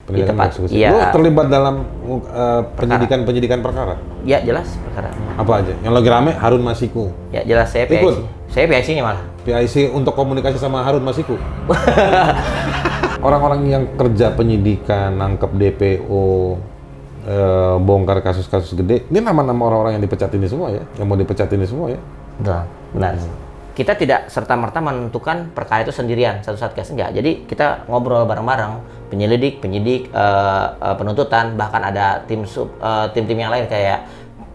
di tempat. Iya. Lu terlibat dalam penyidikan perkara? Ya jelas perkara. Apa aja? Yang lagi rame Harun Masiku. Ya jelas saya PIC. Ikut? Saya PIC-nya malah. PIC untuk komunikasi sama Harun Masiku. Orang-orang yang kerja penyidikan, nangkep DPO, bongkar kasus-kasus gede, ini nama-nama orang-orang yang dipecat ini semua ya, yang mau dipecat ini semua ya. Betul, benar. Kita tidak serta-merta menentukan perkara itu sendirian, satu satgas enggak. Jadi kita ngobrol bareng-bareng, penyidik, penuntutan, bahkan ada tim-tim yang lain kayak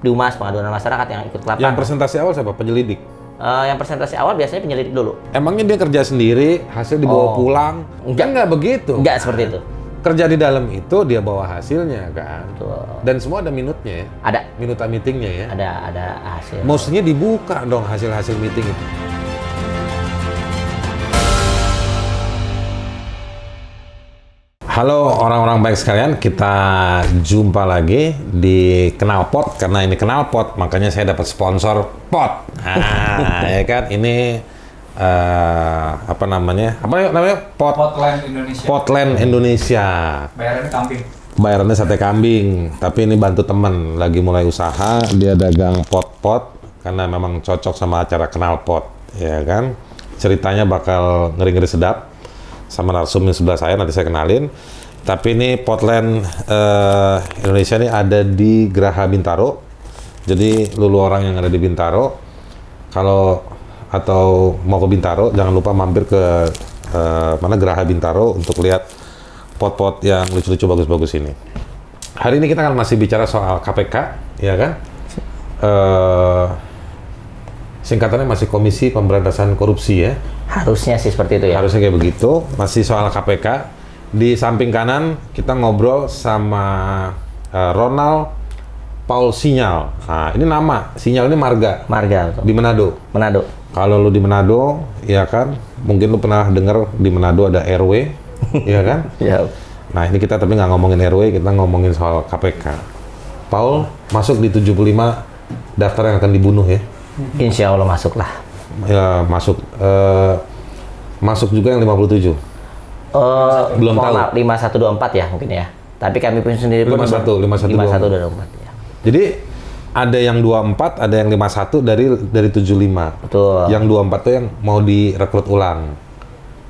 Dumas, pengaduan masyarakat yang ikut lapangan. Yang presentasi awal siapa? Penyelidik? Yang presentasi awal biasanya penyelidik dulu. Emangnya dia kerja sendiri, hasil dibawa pulang? Enggak begitu. Enggak seperti itu. Kerja di dalam itu dia bawa hasilnya kan. Betul. Dan semua ada minutnya ya. Ada. Minuta meetingnya ya. Ada hasil. Mestinya dibuka dong hasil-hasil meeting itu. Halo orang-orang baik sekalian, kita jumpa lagi di Knalpot. Karena ini Knalpot, makanya saya dapat sponsor pot. Ya kan, ini apa namanya? Pot. Potland Indonesia. Potland Indonesia. Bayarannya kambing. Bayarannya sate kambing, tapi ini bantu temen lagi mulai usaha, dia dagang pot-pot karena memang cocok sama acara Knalpot, ya kan? Ceritanya bakal ngeri-ngeri sedap. Sama narsum sebelah saya, nanti saya kenalin. Tapi ini Potland Indonesia ini ada di Geraha Bintaro. Jadi lulu orang yang ada di Bintaro, kalau atau mau ke Bintaro, jangan lupa mampir ke mana Geraha Bintaro untuk lihat pot-pot yang lucu-lucu bagus-bagus ini. Hari ini kita akan masih bicara soal KPK, ya kan? Singkatannya masih Komisi Pemberantasan Korupsi ya. Harusnya sih seperti itu ya. Harusnya kayak begitu. Masih soal KPK. Di samping kanan kita ngobrol sama Ronald Paul Sinyal. Nah, ini nama. Sinyal ini marga. Marga. Betul. Di Manado. Manado. Kalau lu di Manado, ya kan? Mungkin lu pernah dengar di Manado ada RW, ya kan? Ya. Nah, ini kita tapi nggak ngomongin RW, kita ngomongin soal KPK. Paul masuk di 75 daftar yang akan dibunuh ya. Insya Allah masuklah. Ya, masuk juga yang 57. Belum tahu. 5124 ya mungkin ya. Tapi kami pun sendiri pun 5124 ya. Jadi ada yang 24, ada yang 51 dari 75. Betul. Yang 24 itu yang mau direkrut ulang.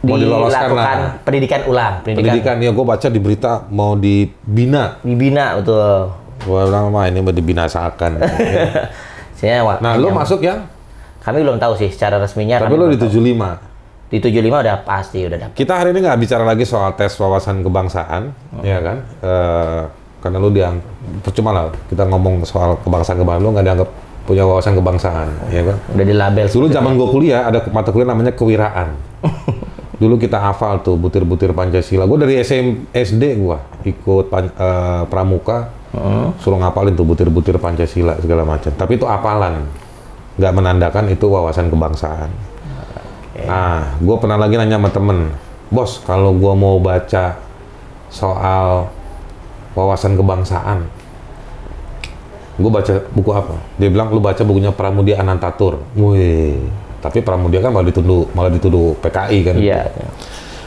Mau diloloskan lah. Pendidikan ulang. Pendidikan ya, gue baca di berita mau dibina. Dibina, betul. Gua bilang mah ini mau dibinasakan. Nah, lu masuk yang? Kami belum tahu sih secara resminya. Tapi lu di 75. Di 75 udah pasti, udah dapat. Kita hari ini nggak bicara lagi soal tes wawasan kebangsaan, ya kan? Karena lu percuma lah kita ngomong soal kebangsaan, lu nggak dianggap punya wawasan kebangsaan, ya kan? Udah dilabel. Dulu zaman gua kuliah ada mata kuliah namanya kewiraan. Dulu kita hafal tuh butir-butir Pancasila. Gua dari SD gua ikut pramuka. Suruh ngapalin tuh butir-butir Pancasila segala macam. Tapi itu hafalan, nggak menandakan itu wawasan kebangsaan. Nah, gue pernah lagi nanya sama temen, bos, kalau gue mau baca soal wawasan kebangsaan, gue baca buku apa? Dia bilang, lu baca bukunya Pramudia Anantatur. Wih, tapi Pramudia kan malah dituduh PKI kan? Iya.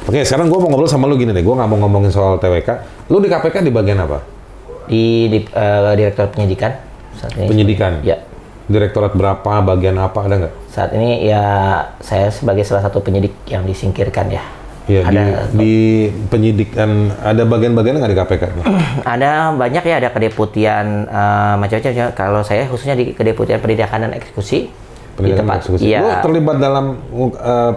Oke, sekarang gue mau ngobrol sama lu gini deh. Gue nggak mau ngomongin soal TWK. Lu di KPK di bagian apa? Di Direktorat Penyidikan. Saat ini. Penyidikan? Ya. Direktorat berapa, bagian apa, ada nggak? Saat ini ya saya sebagai salah satu penyidik yang disingkirkan ya. Iya, di penyidikan ada bagian-bagiannya nggak di KPK? Ada banyak ya, ada kedeputian macam-macam. Kalau saya khususnya di kedeputian pendidikan dan eksekusi. Pendidikan dan eksekusi. Ya, lu terlibat dalam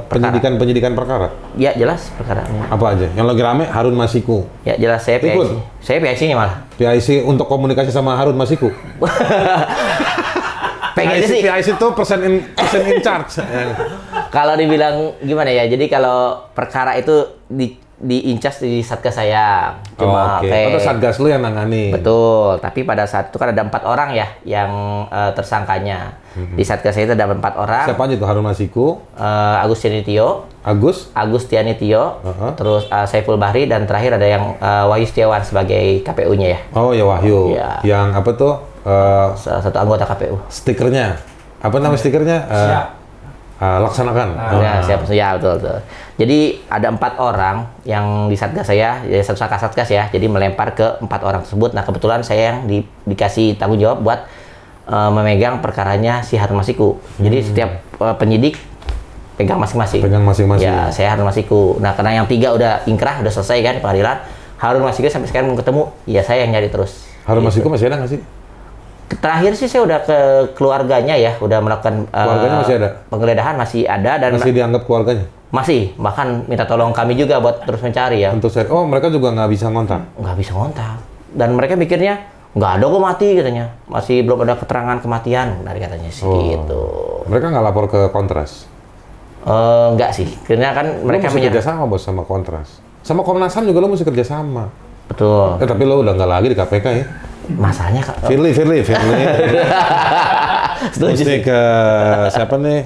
penyidikan perkara? Ya jelas perkara. Apa aja? Yang lagi rame Harun Masiku. Ya jelas saya PIC. Ikut? Saya PIC-nya malah. PIC untuk komunikasi sama Harun Masiku. Pengen sih. PIC itu person in charge. Kalau dibilang gimana ya? Jadi kalau perkara itu di incas di satgas saya. Cuma Atau satgas lu yang nangani. Betul. Tapi pada saat itu kan ada 4 orang ya yang tersangkanya. Di satgas saya itu ada 4 orang. Siapa aja tuh? Harun Masiku, Agustiani Tio, terus Saiful Bahri, dan terakhir ada yang Wahyu Setiawan sebagai KPU-nya ya. Oh ya, Wahyu. Ya. Yang apa tuh? Salah satu anggota KPU. Stikernya. Apa nama stikernya? Siap. laksanakan. Ya, siap, ya betul, betul. Jadi ada 4 orang yang di satgas saya, ya satu satgas ya. Jadi melempar ke 4 orang tersebut. Nah kebetulan saya yang dikasih tanggung jawab buat memegang perkaranya si Harun Masiku. Jadi setiap penyidik pegang masing-masing. Pegang masing-masing. Ya, saya Harun Masiku. Nah karena yang 3 udah ingkrah, udah selesai kan di pengadilan. Harun Masiku sampai sekarang belum ketemu. Ya saya yang nyari terus. Harun Gitu. Masiku masih ada nggak sih? Terakhir sih saya udah ke keluarganya ya, udah melakukan Keluarganya masih ada? penggeledahan masih ada dan Masih dianggap keluarganya? masih, bahkan minta tolong kami juga buat terus mencari ya. Untuk saya, oh mereka juga nggak bisa ngontak? Nggak bisa ngontak. Dan mereka mikirnya, nggak ada kok mati katanya. Masih belum ada keterangan kematian, dari katanya sih gitu. Mereka nggak lapor ke Kontras? Nggak sih, karena kan mereka Lo mesti kerjasama bos sama Kontras. Sama Komnas HAM juga lo mesti kerjasama. Betul. Tapi lo udah nggak lagi di KPK ya? Masalahnya Kak, Firly. setuju Mesti sih. ke siapa nih?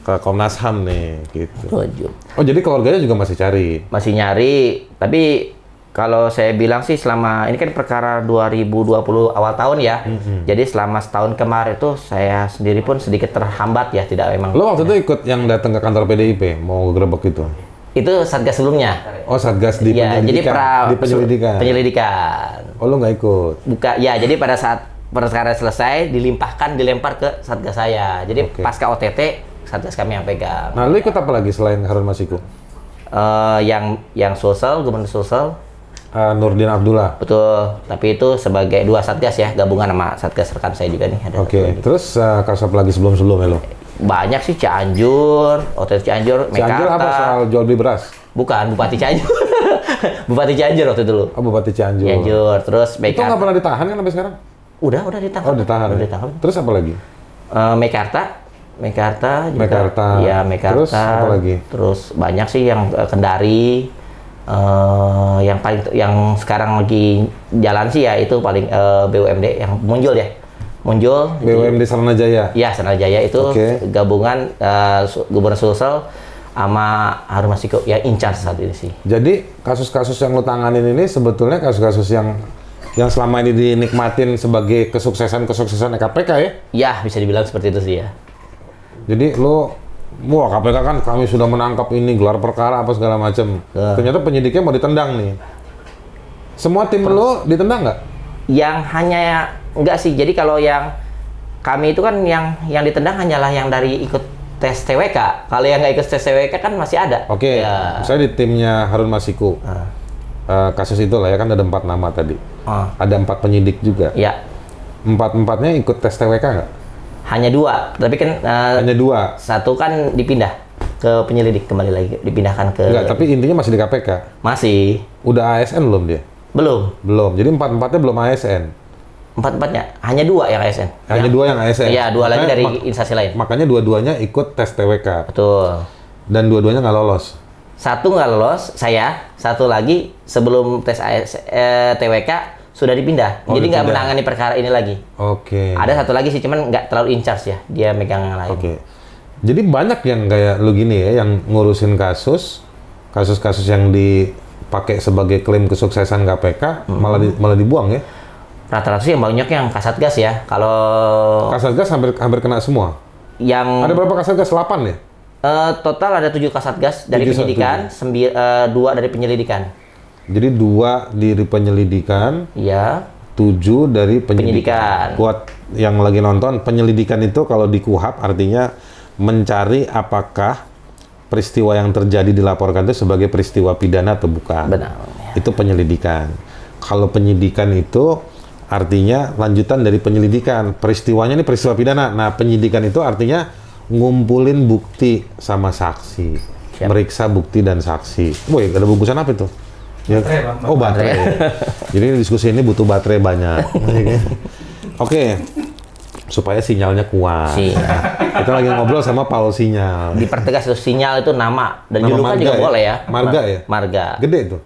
Ke Komnas HAM nih, gitu. Setuju. Oh jadi keluarganya juga masih cari? Masih nyari, tapi kalau saya bilang sih selama ini kan perkara 2020 awal tahun ya. Jadi selama setahun kemarin itu saya sendiri pun sedikit terhambat ya, tidak memang. Lo waktu itu ikut yang datang ke kantor PDIP mau gerebek itu? Itu satgas sebelumnya. Oh satgas di Ya, jadi penyelidikan? Di penyelidikan? penyelidikan. Oh lo nggak ikut? Ya, jadi pada saat perkara selesai dilempar ke satgas saya. Jadi Oke. pasca OTT satgas kami yang pegang. Nah lo ikut apa lagi selain Harun Masiku? Yang Sulsel, Gubernur Sulsel, Nurdin Abdullah? betul. Tapi itu sebagai 2 satgas ya, gabungan sama satgas rekan saya juga nih. Ada Oke, satu lagi. terus kasus apa lagi sebelum-sebelumnya lo? Banyak sih, Cianjur, OTT Cianjur, Cianjur Mekarta. apa soal jual beli beras? Bukan, Bupati Cianjur. Bupati Cianjur waktu itu dulu. Oh Bupati Cianjur. Cianjur, terus Itu nggak Mekarta. pernah ditahan kan sampai sekarang? Udah ditangkap. Oh ditahan. Udah Ya? ditangkap. Terus apa lagi? Mekarta juga. Mekarta. Iya, Mekarta. Terus apa lagi? Terus banyak sih yang Kendari. Yang sekarang lagi jalan sih ya itu paling BUMD yang muncul ya. Muncul. BUMD Saranajaya. Ya, Saranajaya itu Oke. gabungan Gubernur Sulsel sama Harun Masiku yang in charge saat ini sih. Jadi kasus-kasus yang lo tanganin ini sebetulnya kasus-kasus yang selama ini dinikmatin sebagai kesuksesan KPK ya? Ya, bisa dibilang seperti itu sih ya. Jadi lo, wah KPK kan kami sudah menangkap ini, gelar perkara apa segala macam. Ternyata penyidiknya mau ditendang nih. Semua tim lo ditendang nggak? Yang hanya enggak sih. Jadi kalau yang kami itu kan yang ditendang hanyalah yang dari ikut tes TWK. Kalau yang nggak ikut tes TWK kan masih ada. Oke, Ya. saya di timnya Harun Masiku. Kasus itu lah ya kan ada 4 nama tadi. Ada 4 penyidik juga. Ya, 4-4-nya ikut tes TWK nggak? hanya 2. Tapi kan Hanya 2. satu kan dipindah ke penyelidik kembali lagi, dipindahkan ke. Enggak, tapi intinya masih di KPK. Masih Udah ASN belum dia? belum. Belum. Jadi 4-4-nya belum ASN. 4-4-nya hanya 2 yang ASN. Hanya 2 yang ASN. Iya, 2 lagi Makanya- dari instansi lain. Makanya dua-duanya ikut tes TWK. Betul. Dan dua-duanya nggak lolos. Satu nggak lolos, saya. Satu lagi sebelum tes TWK sudah dipindah. Oh, Jadi nggak dipindah. menangani perkara ini lagi. Oke. Ada satu lagi sih, cuman nggak terlalu in charge ya. Dia megang yang lain. Oke. Jadi banyak yang kayak lu gini ya, yang ngurusin kasus-kasus yang dipakai sebagai klaim kesuksesan KPK, malah dibuang ya. Rata-rata sih yang banyak yang Kasatgas ya. Kalau Kasatgas hampir kena semua. yang Ada berapa Kasatgas? 8 ya? total ada 7 Kasatgas dari 7, penyidikan, 2 dari penyelidikan. Jadi 2 dari penyelidikan, Iya. 7 dari Penyidikan. penyidikan. Buat yang lagi nonton, penyelidikan itu kalau di KUHAP artinya mencari apakah peristiwa yang terjadi dilaporkan itu sebagai peristiwa pidana atau bukan. Benar. Itu penyelidikan. Kalau penyidikan itu artinya lanjutan dari penyelidikan. Peristiwanya ini peristiwa pidana. Nah, penyidikan itu artinya ngumpulin bukti sama saksi. Siap. Meriksa bukti dan saksi. Woi, ada bungkusan apa itu? Ya. Baterai, Bang. Oh, baterai. Jadi diskusi ini butuh baterai banyak. Oke. Supaya sinyalnya kuat. Kita lagi ngobrol sama Paul Sinyal. Dipertegas itu sinyal itu nama dan Nama julukan marga juga ya? boleh ya. Marga ya? Marga. Gede tuh.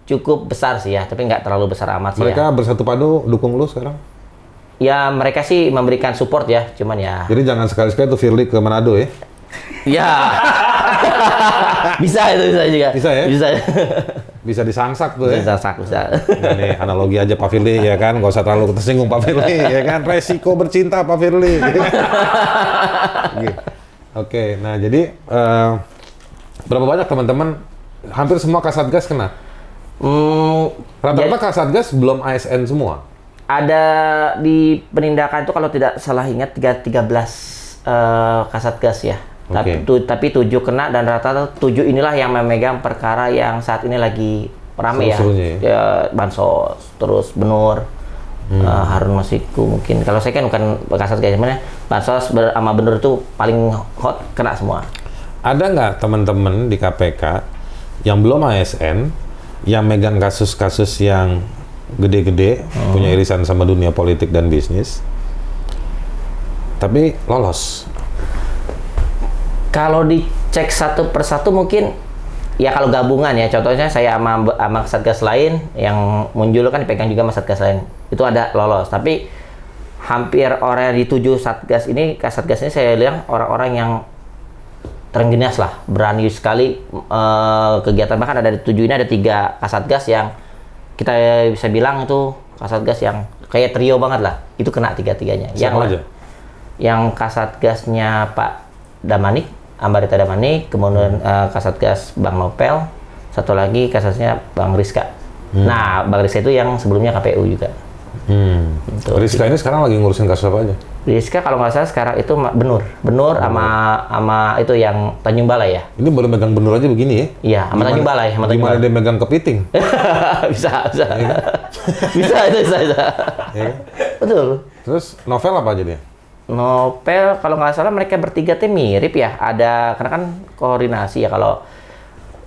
Cukup besar sih ya, tapi nggak terlalu besar amat sih Mereka ya. bersatu padu dukung lu sekarang. Ya mereka sih memberikan support ya, cuman ya. Jadi jangan sekali-sekali tuh Firly ke Manado ya. Ya. Bisa itu bisa juga. Bisa ya? Bisa. Bisa disangsak tuh ya. Bisa sak bisa. Nah, nih analogi aja Pak Firly ya kan, nggak usah terlalu tersinggung Pak Firly ya kan, resiko bercinta Pak Firly. Gitu. Oke, nah jadi berapa banyak teman-teman? Hampir semua Kasatgas kena. Rata-rata Kasatgas belum ASN semua. Ada di penindakan itu kalau tidak salah ingat 13 Kasatgas ya. Tapi 7 kena dan rata-rata 7 inilah yang memegang perkara yang saat ini lagi rame ya. Bansos, terus Benur, Harun Masiku mungkin. Kalau saya kan bukan Kasatgas, sebenarnya Bansos sama Benur itu paling hot, kena semua. Ada nggak teman-teman di KPK yang belum ASN, yang megang kasus-kasus yang gede-gede, punya irisan sama dunia politik dan bisnis, tapi lolos? Kalau dicek satu persatu mungkin, ya kalau gabungan ya, contohnya saya sama Satgas lain, yang muncul kan dipegang juga sama Satgas lain, itu ada lolos. Tapi hampir orang yang dituju Satgas ini, Kasatgas ini saya lihat orang-orang yang terengginas lah, berani sekali kegiatan. Bahkan ada di 7 ini ada 3 Kasatgas yang kita bisa bilang itu Kasatgas yang kayak trio banget lah, itu kena 3-3-nya. Yang Kasatgasnya Pak Damanik, Ambarita Damanik, kemudian Kasatgas Bang Nopel, satu lagi Kasatgasnya Bang Rizka. Nah, Bang Rizka itu yang sebelumnya KPU juga. Rizka ini sekarang lagi ngurusin kasus apa aja? Rizka kalau nggak salah sekarang itu Benur sama itu yang Tanjung Balai ya. Ini baru megang Benur aja begini ya? Iya, sama Tanjung Balai. Gimana dia megang kepiting? bisa. Ya, kan? bisa. Ya, kan? Betul. Terus novel apa aja dia? Novel kalau nggak salah mereka bertiga tuh mirip ya. Ada karena kan koordinasi ya kalau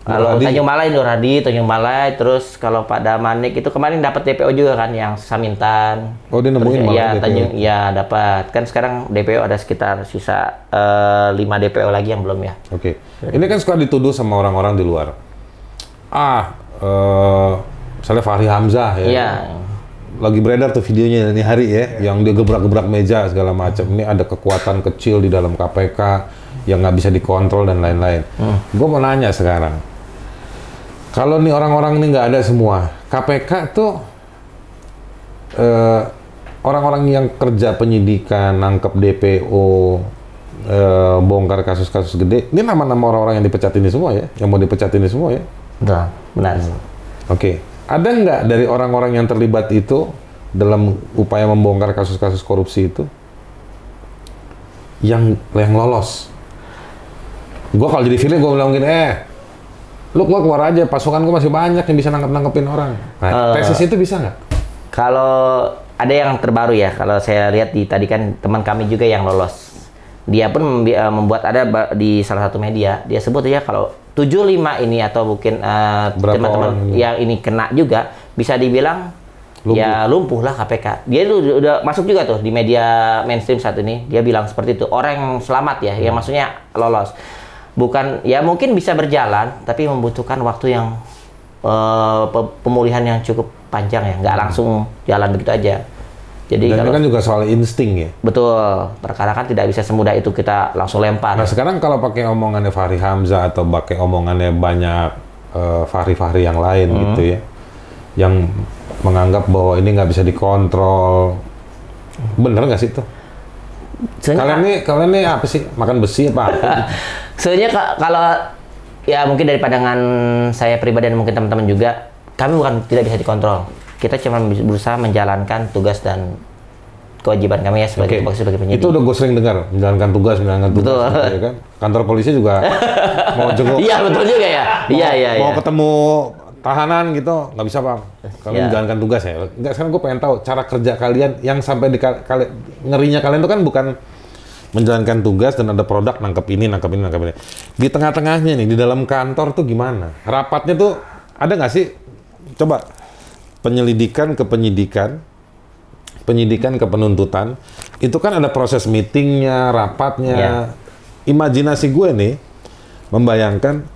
Tanjung Balai, Nur Hadi, Tanjung Balai, terus kalau Pak Damanik itu kemarin dapat DPO juga kan yang Samintan. Oh, dia nemuin ya, Tanjung ya dapat. Kan sekarang DPO ada sekitar sisa 5 DPO lagi yang belum ya. Oke. Ini kan suka dituduh sama orang-orang di luar. Misalnya Fahri Hamzah ya. Iya. Lagi beredar tuh videonya ini hari ya, yang dia gebrak-gebrak meja segala macam. Ini ada kekuatan kecil di dalam KPK yang nggak bisa dikontrol dan lain-lain. Gue mau nanya sekarang, kalau nih orang-orang ini nggak ada semua, KPK tuh orang-orang yang kerja penyidikan, nangkep DPO, bongkar kasus-kasus gede, ini nama-nama orang-orang yang dipecat ini semua ya, yang mau dipecat ini semua ya? Betul, benar. Oke. Ada nggak dari orang-orang yang terlibat itu dalam upaya membongkar kasus-kasus korupsi itu yang lolos? Gue kalau jadi film gue bilang gini, lu keluar aja, pasukan gue masih banyak yang bisa nangkepin orang. Nah, tesis itu bisa nggak? Kalau ada yang terbaru ya, kalau saya lihat tadi kan teman kami juga yang lolos. Dia pun membuat ada di salah satu media, dia sebut ya kalau 75 ini atau mungkin teman-teman yang ini kena juga bisa dibilang lumpuh lah KPK. Dia itu udah masuk juga tuh di media mainstream saat ini. Dia bilang seperti itu. Orang yang selamat ya, yang maksudnya lolos. Bukan ya mungkin bisa berjalan, tapi membutuhkan waktu yang pemulihan yang cukup panjang ya, nggak langsung jalan begitu aja. Jadi dan kalau, kan juga soal insting ya. Betul, perkara kan tidak bisa semudah itu kita langsung lempar. Nah sekarang kalau pakai omongannya Fahri Hamzah atau pakai omongannya banyak Fahri-Fahri yang lain gitu ya, yang menganggap bahwa ini nggak bisa dikontrol, bener nggak sih itu? Kalian ini apa sih, makan besi apa? Sebenarnya kalau ya mungkin dari pandangan saya pribadi dan mungkin teman-teman juga, kami bukan tidak bisa dikontrol. Kita cuma berusaha menjalankan tugas dan kewajiban kami ya sebagai penyidik. Itu udah gue sering dengar, menjalankan tugas. Betul. Ya kan? Kantor polisi juga mau jenguk. Iya betul juga ya. Mau ketemu tahanan gitu, nggak bisa Bang. Kalau menjalankan tugas ya. Enggak, sekarang gue pengen tahu cara kerja kalian yang sampai ngerinya kalian itu kan bukan menjalankan tugas dan ada produk nangkep ini. Di tengah-tengahnya nih, di dalam kantor tuh gimana? Rapatnya tuh ada nggak sih? Coba penyelidikan ke penyidikan, penyidikan ke penuntutan, itu kan ada proses meetingnya, rapatnya. Imajinasi gue nih, membayangkan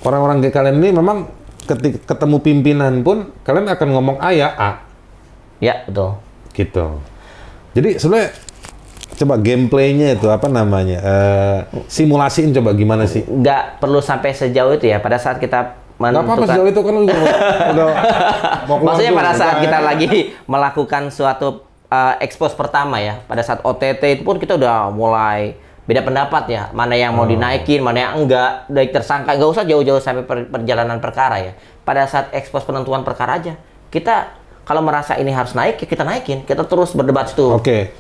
orang-orang kayak kalian ini memang ketika ketemu pimpinan pun, kalian akan ngomong A ya A. Ya, betul. Gitu. Jadi sebenarnya, coba gameplaynya itu apa namanya, simulasiin coba gimana sih? Nggak perlu sampai sejauh itu ya, pada saat kita nggak apa-apa sejauh itu kan udah mau maksudnya pada saat kita ya. lagi melakukan suatu expose pertama ya, pada saat OTT itu pun kita udah mulai beda pendapat ya, mana yang mau dinaikin, mana yang enggak, dari tersangka, nggak usah jauh-jauh sampai perjalanan perkara ya. Pada saat ekspos penentuan perkara aja, kita kalau merasa ini harus naik, ya kita naikin, kita terus berdebat itu. Oke,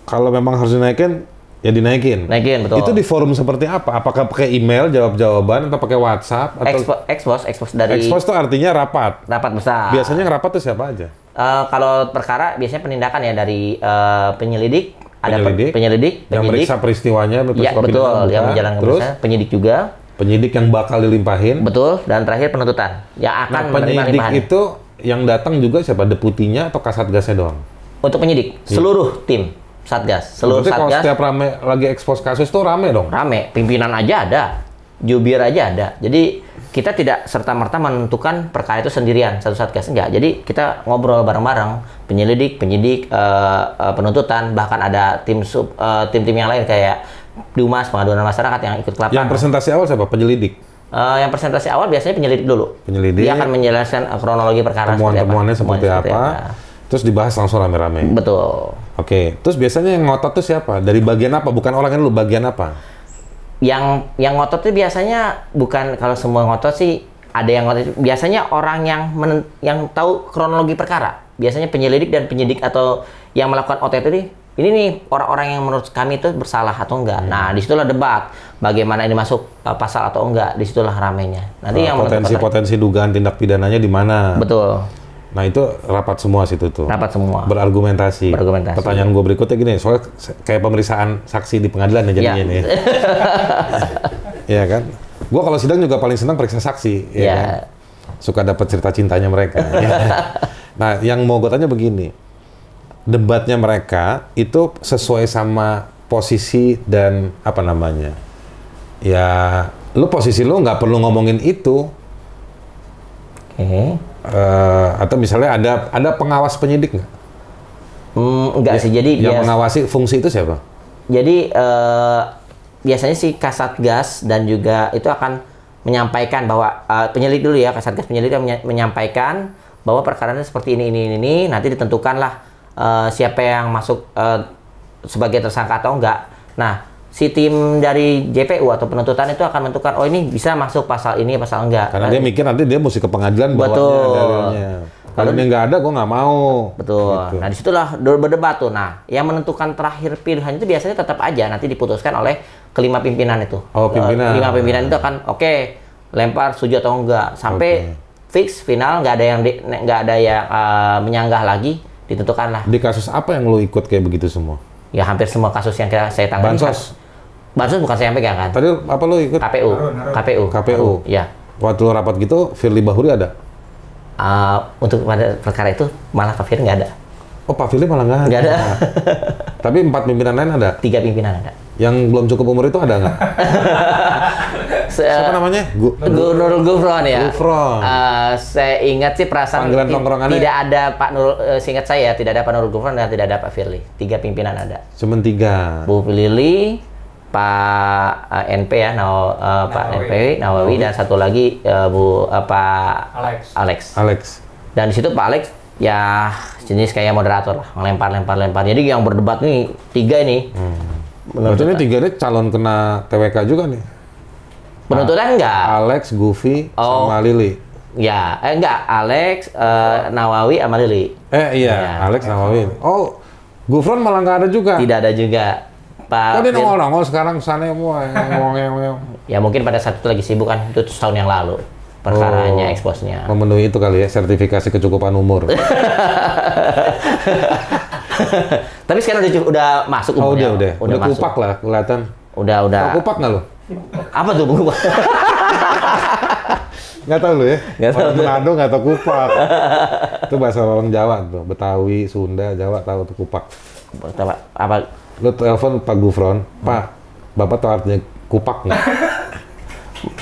kalau memang harus dinaikin, ya dinaikin. Naikin, betul. Itu di forum seperti apa? Apakah pakai email, jawab-jawaban, atau pakai WhatsApp? Atau Ekspos dari ekspos itu artinya rapat. rapat besar. Biasanya ngerapat tuh siapa aja? Kalau perkara biasanya penindakan ya dari penyelidik, ada Penyelidik? Yang meriksa peristiwanya, ya betul, yang menjalankan terus proses, penyidik juga, penyidik yang bakal dilimpahin. betul, dan terakhir penuntutan yang akan menerima penyidik limpahan. itu yang datang juga siapa? Deputinya atau kasatgasnya doang? Untuk penyidik, seluruh tim Satgas, seluruh Berarti kalau Satgas setiap rame lagi ekspos kasus tuh rame dong? rame, pimpinan aja ada, jubir aja ada. Jadi kita tidak serta-merta menentukan perkara itu sendirian, satu Satgas, enggak. Jadi kita ngobrol bareng-bareng, penyelidik, penyidik, penuntutan, bahkan ada tim-tim yang lain kayak Dumas, pengaduan masyarakat yang ikut ke lapangan. Yang presentasi awal siapa? Penyelidik? Yang presentasi awal biasanya penyelidik dulu. Penyelidik. Dia akan menjelaskan kronologi perkara Temuan-temuannya seperti apa. Terus dibahas langsung rame-rame. Betul. Oke, terus biasanya yang ngotot tuh siapa? Dari bagian apa? Bukan orangnya dulu, bagian apa? Yang ngotot tuh biasanya bukan, kalau semua ngotot sih ada yang ngotot. Biasanya orang yang tahu kronologi perkara. Biasanya penyelidik dan penyidik atau yang melakukan OTT ini nih orang-orang yang menurut kami itu bersalah atau enggak. Nah, disitulah debat bagaimana ini masuk pasal atau enggak. Disitulah ramainya. Nanti yang potensi dugaan tindak pidananya di mana? Betul. Nah itu rapat semua situ tuh. Rapat semua. Berargumentasi. Berargumentasi. Pertanyaan gue berikutnya gini, soalnya kayak pemeriksaan saksi di pengadilan ya jadinya nih. Iya kan? Gue kalau sidang juga paling senang periksa saksi. Ya kan? Suka dapat cerita cintanya mereka. Ya. Nah yang mau gue tanya begini, debatnya mereka itu sesuai sama posisi dan apa namanya? Ya, lu posisi lu nggak perlu ngomongin itu. Oke. Atau misalnya ada pengawas penyidik nggak? Enggak sih, jadi yang mengawasi fungsi itu siapa? Jadi biasanya si Kasatgas dan juga itu akan menyampaikan bahwa penyelidik dulu ya, Kasatgas penyelidik menyampaikan bahwa perkaranya seperti ini, nanti ditentukanlah siapa yang masuk sebagai tersangka atau enggak. Nah, si tim dari JPU atau penuntutan itu akan menentukan, oh ini bisa masuk pasal ini, pasal enggak. Karena dia mikir nanti dia mesti ke pengadilan bawanya dalilnya. Kalau ini nggak ada, gue nggak mau. Betul. Gitu. Nah, disitulah berdebat tuh. Nah, yang menentukan terakhir pilihan itu biasanya tetap aja nanti diputuskan oleh kelima pimpinan itu. Oh, pimpinan. Lima pimpinan itu akan lempar setuju atau enggak sampai fix final, nggak ada yang menyanggah lagi, ditentukanlah. Di kasus apa yang lo ikut kayak begitu semua? Ya hampir semua kasus yang saya tangani. Bansos bukan saya yang pegang kan? Tadi apa lo ikut? KPU. Ya. Waktu lo rapat gitu, Firly Bahuri ada? Untuk pada perkara itu malah Pak Firly nggak ada. Oh, Pak Firly malah nggak ada? Nggak ada. Tapi 4 pimpinan lain ada? 3 pimpinan ada. Yang belum cukup umur itu ada nggak? Siapa namanya? Nurul Gufron ya. Gufron. Saya ingat sih perasaan panggilan tongkrongannya tidak ada Pak Nurul, seingat saya tidak ada Pak Nurul Gufron dan tidak ada Pak Firly. 3 pimpinan ada. Cuman 3. Bu Lili, Pak NP ya, Pak NP Nawawi, dan satu lagi Pak Alex. Dan di situ Pak Alex ya jenis kayak moderator lah, ngelempar. Jadi yang berdebat nih 3 ini. Berarti ini 3 ini calon kena TWK juga nih? Penuntutan enggak? Alex, Gufi, sama Lili? Ya, enggak. Alex, Nawawi, sama Lili. Iya, ya. Alex, Nawawi. Oh, Gufron malah nggak ada juga? Tidak ada juga. Pak. Oh, dia nongol sekarang sana semua. Ya mungkin pada saat itu lagi sibuk kan, itu tahun yang lalu. Perkaranya, eksposnya. Memenuhi itu kali ya, sertifikasi kecukupan umur. Tapi sekarang udah masuk umurnya. Udah masuk. kupak lah, kelihatan. Udah. Tau kupak nggak lo? Apa tuh kupak? Nggak tahu lo ya? Nggak tahu. Orang Manado nggak tahu kupak. Itu bahasa orang Jawa tuh, Betawi, Sunda, Jawa tahu tuh kupak. Apa? Lo telepon Pak Gufron, Pak, Bapak tahu artinya kupak nggak?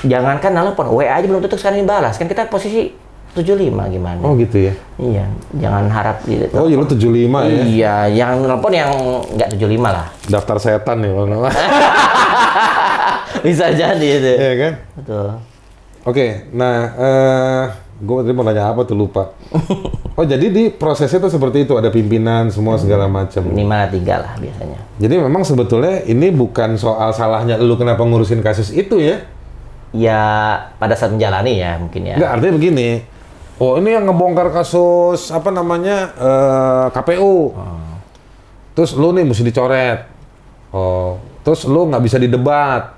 Jangankan nelpon, WA aja belum tentu sekarang dibalas. Kan kita posisi 75 gimana? Oh gitu ya? Iya, jangan harap gitu. Oh iya, lu 75 ya? Iya, yang nelpon yang nggak 75 lah. Daftar setan nih, kalau Bisa jadi itu. Iya kan? Betul. Oke, nah Gue tadi mau nanya apa tuh lupa. Oh jadi di prosesnya tuh seperti itu, ada pimpinan semua segala macam. Minimal 3 lah biasanya. Jadi memang sebetulnya ini bukan soal salahnya lu kenapa ngurusin kasus itu ya? Ya pada saat menjalani ya mungkin ya. Enggak, artinya begini. Oh ini yang ngebongkar kasus apa namanya KPU. Terus lu nih mesti dicoret. Oh, terus lu nggak bisa didebat.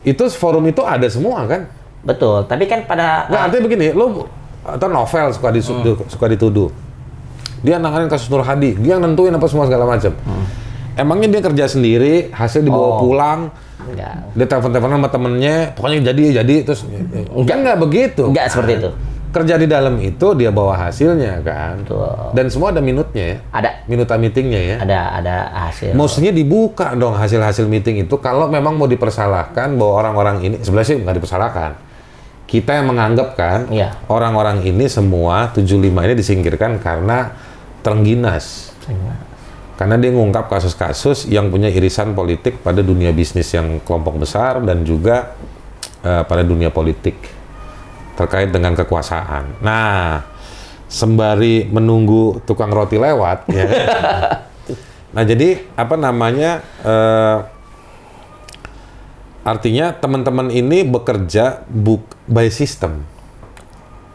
Itu forum itu ada semua kan? Betul, tapi kan pada Nggak, artinya begini, lu atau novel suka dituduh. Dia nanganin kasus Nur Hadi, dia yang nentuin apa semua segala macam. Emangnya dia kerja sendiri, hasil dibawa pulang, enggak. dia telepon-teleponan sama temennya, pokoknya jadi terus kan nggak begitu. Enggak seperti itu. Kerja di dalam itu dia bawa hasilnya kan. Betul. Dan semua ada minutnya ya. Ada Minuta meetingnya ya. ada hasil. Mestinya dibuka dong hasil-hasil meeting itu kalau memang mau dipersalahkan bahwa orang-orang ini sebenarnya sih nggak dipersalahkan. Kita yang menganggap kan Iya. orang-orang ini semua 75 ini disingkirkan karena terengginas. Karena dia ngungkap kasus-kasus yang punya irisan politik pada dunia bisnis yang kelompok besar dan juga pada dunia politik terkait dengan kekuasaan. Nah, sembari menunggu tukang roti lewat, ya. Nah, jadi apa namanya? Artinya teman-teman ini bekerja by system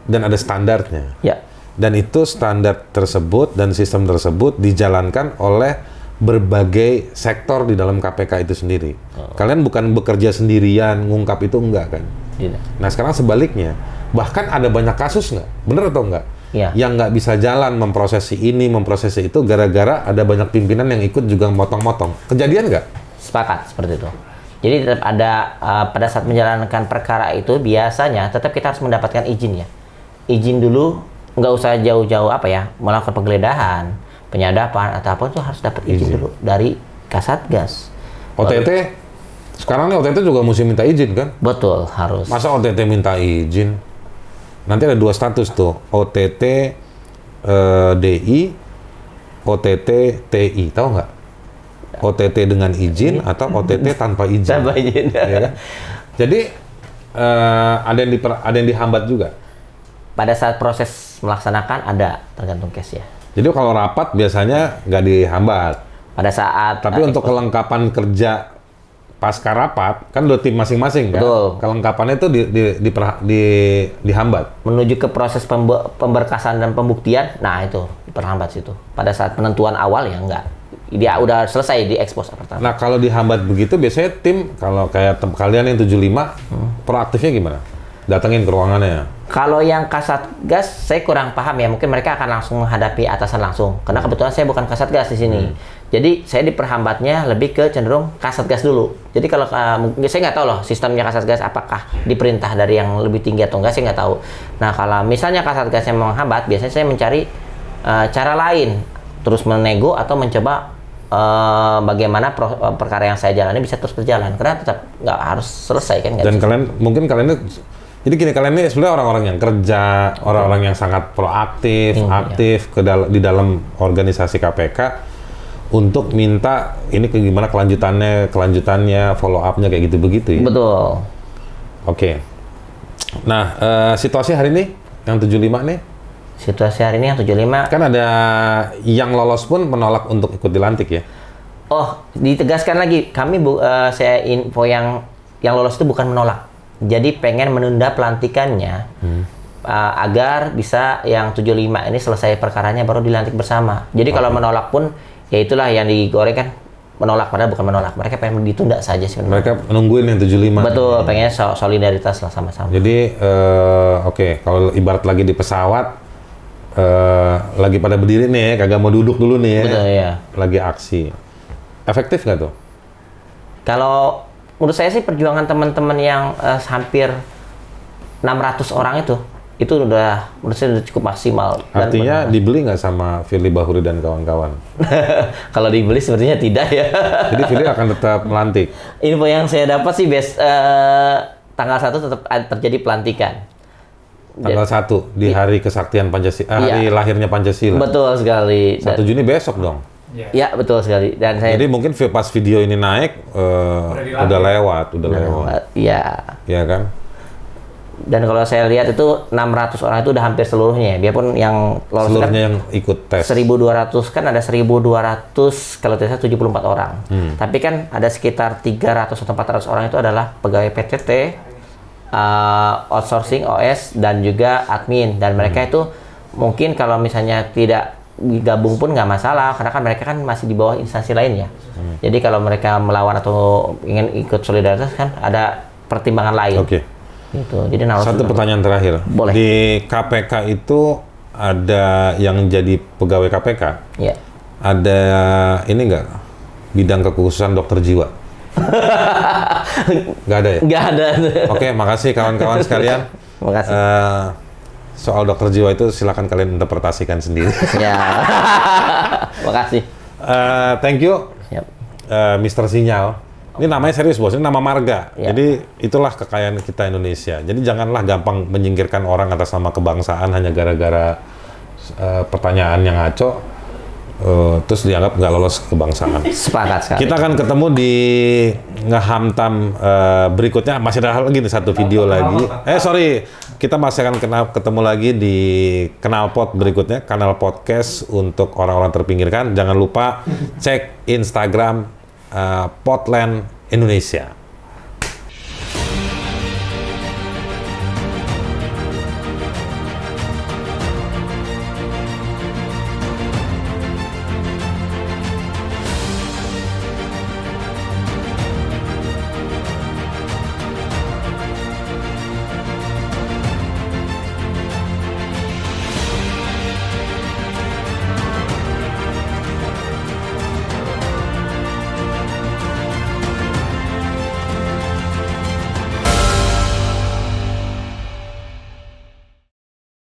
dan ada standarnya. Ya. Dan itu standar tersebut dan sistem tersebut dijalankan oleh berbagai sektor di dalam KPK itu sendiri. Kalian bukan bekerja sendirian, ngungkap itu enggak kan? Tidak. Nah sekarang sebaliknya, bahkan ada banyak kasus nggak? Bener atau enggak? Iya. Yang nggak bisa jalan memprosesi ini, memprosesi itu gara-gara ada banyak pimpinan yang ikut juga motong-motong. Kejadian nggak? Sepakat seperti itu. Jadi tetap ada pada saat menjalankan perkara itu biasanya tetap kita harus mendapatkan izin ya. Izin dulu, nggak usah jauh-jauh apa ya, melakukan penggeledahan, penyadapan atau apa itu harus dapat izin dulu dari Kasatgas. OTT? Sekarang nih OTT juga mesti minta izin kan? Betul, harus. Masa OTT minta izin? Nanti ada 2 status tuh, OTT DI, OTT TI, tahu nggak? OTT dengan izin atau OTT tanpa izin. Tanpa izin. Ya kan? Jadi ada yang dihambat juga. Pada saat proses melaksanakan ada tergantung case ya. Jadi kalau rapat biasanya nggak dihambat. Pada saat Tapi untuk kelengkapan kerja pasca rapat kan udah tim masing-masing kan. Betul. Kelengkapannya itu dihambat. menuju ke proses pemberkasan dan pembuktian, nah itu diperhambat situ. Pada saat penentuan awal ya enggak. Dia udah selesai diekspos pertama. Nah kalau dihambat begitu biasanya tim kalau kayak kalian yang 75 proaktifnya gimana? Datengin ke ruangannya. Kalau yang Kasatgas saya kurang paham ya, mungkin mereka akan langsung menghadapi atasan langsung. Karena kebetulan saya bukan Kasatgas di sini. Jadi saya diperhambatnya lebih ke cenderung Kasatgas dulu. Jadi kalau saya nggak tahu loh sistemnya Kasatgas apakah diperintah dari yang lebih tinggi atau enggak, saya nggak tahu. Nah kalau misalnya Kasatgas yang menghambat, biasanya saya mencari cara lain, terus menego atau mencoba bagaimana perkara yang saya jalani bisa terus berjalan. Karena tetap nggak harus selesai kan. Dan kalian ini jadi gini, kalian ini sebenarnya orang-orang yang kerja, orang-orang yang sangat proaktif, aktif di dalam organisasi KPK untuk minta ini gimana kelanjutannya, follow up-nya kayak gitu begitu ya. Betul. Oke. Nah, situasi hari ini yang 75 nih, Situasi hari ini yang 75 kan ada yang lolos pun menolak untuk ikut dilantik ya. Oh, ditegaskan lagi, kami saya info yang lolos itu bukan menolak. Jadi pengen menunda pelantikannya agar bisa yang 75 ini selesai perkaranya baru dilantik bersama. Jadi kalau menolak pun ya itulah yang digoreng kan, menolak, padahal bukan menolak. Mereka pengen ditunda saja sebenarnya. Mereka nungguin yang 75. Betul, pengennya solidaritas lah sama-sama. Jadi oke, kalau ibarat lagi di pesawat lagi pada berdiri nih ya, kagak mau duduk dulu nih ya. Betul ya. Lagi aksi. Efektif nggak tuh? Kalau menurut saya sih perjuangan teman-teman yang hampir 600 orang itu udah menurut saya udah cukup maksimal. Artinya dibeli nggak sama Firly Bahuri dan kawan-kawan? Kalau dibeli sepertinya tidak ya. Jadi Firly akan tetap melantik? Info yang saya dapat sih tanggal 1 tetap terjadi pelantikan. Tanggal 1 di hari kesaktian Pancasila, hari lahirnya Pancasila. Betul sekali. 1 Juni besok dong. Ya betul sekali. Dan saya Jadi mungkin pas video ini naik udah lewat. Iya. Ya kan? Dan kalau saya lihat itu 600 orang itu udah hampir seluruhnya ya. Biarpun yang lolos Seluruhnya yang ikut tes. 1.200 kan ada 1.200 kalau tidak salah 74 orang. Tapi kan ada sekitar 300 atau 400 orang itu adalah pegawai PTT, outsourcing OS dan juga admin. Dan mereka itu mungkin kalau misalnya tidak gabung pun nggak masalah karena kan mereka kan masih di bawah instansi lain ya. Jadi kalau mereka melawan atau ingin ikut solidaritas kan ada pertimbangan lain. Oke. Gitu. Jadi Satu pertanyaan terakhir. Boleh. Di KPK itu ada yang jadi pegawai KPK. Ya. Ada ini nggak bidang kekhususan dokter jiwa? Nggak ada ya? Nggak ada. Oke, makasih kawan-kawan sekalian. Makasih. Soal dokter jiwa itu silakan kalian interpretasikan sendiri. Ya. Makasih. Thank you, Yap. Mr. Sinyal. Ini namanya serius bos, ini nama marga. Ya. Jadi itulah kekayaan kita Indonesia. Jadi janganlah gampang menyingkirkan orang atas nama kebangsaan hanya gara-gara pertanyaan yang ngaco, terus dianggap nggak lolos kebangsaan. Sepakat sekali. Kita akan ketemu di ngehamtam berikutnya. Masih ada lagi nih satu video lagi. Sorry, kita masih akan ketemu lagi di Knalpot berikutnya, kanal podcast untuk orang-orang terpinggirkan. Jangan lupa cek Instagram Potland Indonesia.